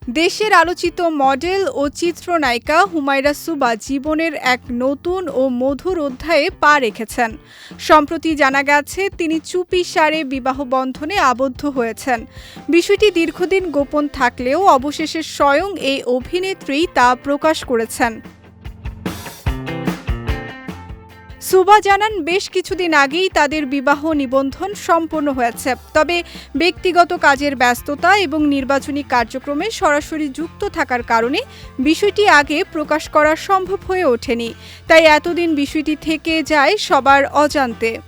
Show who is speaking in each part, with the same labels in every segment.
Speaker 1: দেশের আলোচিত মডেল ও চিত্রনায়িকা হুমায়রা সুবা জীবনের এক নতুন ও মধুর অধ্যায়ে পা রেখেছেন। সম্প্রতি জানা গেছে তিনি চুপিসারে বিবাহ বন্ধনে আবদ্ধ হয়েছেন। বিষয়টি দীর্ঘদিন গোপন থাকলেও অবশেষে স্বয়ং এই অভিনেত্রী তা প্রকাশ করেছেন। সুবা জানান, বেশ কিছুদিন আগেই তাদের বিবাহ নিবন্ধন সম্পন্ন হয়েছে, তবে ব্যক্তিগত কাজের ব্যস্ততা এবং নির্বাচনী কার্যক্রমে সরাসরি যুক্ত থাকার কারণে বিষয়টি আগে প্রকাশ করা সম্ভব হয়ে ওঠেনি। তাই এতদিন বিষয়টি থেকে যায় সবার অজান্তে।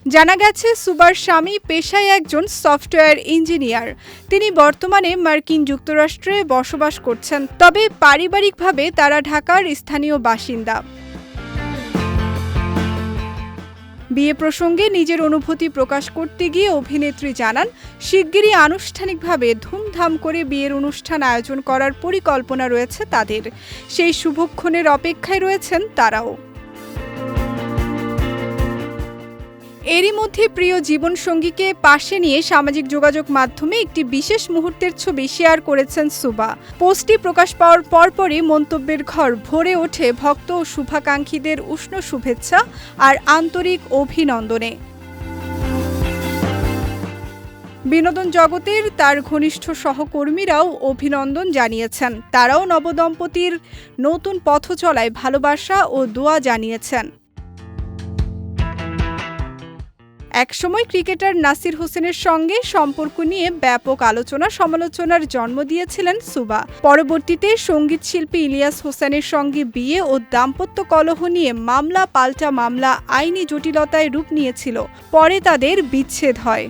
Speaker 1: জানা গেছে, সুবার স্বামী পেশায় একজন সফটওয়্যার ইঞ্জিনিয়ার। তিনি বর্তমানে মার্কিন যুক্তরাষ্ট্রে বসবাস করছেন, তবে পারিবারিকভাবে তারা ঢাকার স্থানীয় বাসিন্দা। বিয়ে প্রসঙ্গে নিজের অনুভূতি প্রকাশ করতে গিয়ে অভিনেত্রী জানান, শিগগিরই আনুষ্ঠানিকভাবে ধুমধাম করে বিয়ের অনুষ্ঠান আয়োজন করার পরিকল্পনা রয়েছে তাদের। সেই শুভক্ষণের অপেক্ষায় রয়েছেন তারাও। এরই মধ্যে প্রিয় জীবনসঙ্গীকে পাশে নিয়ে সামাজিক যোগাযোগ মাধ্যমে একটি বিশেষ মুহূর্তের ছবি শেয়ার করেছেন সুবা। পোস্টটি প্রকাশ পাওয়ার পরপরই মন্তব্যের ঘর ভরে ওঠে ভক্ত ও শুভাকাঙ্ক্ষীদের উষ্ণ শুভেচ্ছা আর আন্তরিক অভিনন্দনে। বিনোদন জগতের তার ঘনিষ্ঠ সহকর্মীরাও অভিনন্দন জানিয়েছেন। তারাও নবদম্পতির নতুন পথ চলায় ভালোবাসা ও দোয়া জানিয়েছেন। একসময় ক্রিকেটার নাসির হোসেনের সঙ্গে সম্পর্ক নিয়ে ব্যাপক আলোচনা সমালোচনার জন্ম দিয়েছিলেন সুবা। পরবর্তীতে সঙ্গীতশিল্পী ইলিয়াস হোসেনের সঙ্গে বিয়ে ও দাম্পত্য কলহ নিয়ে মামলা পাল্টা মামলা আইনি জটিলতায় রূপ নিয়েছিল। পরে তাদের বিচ্ছেদ হয়।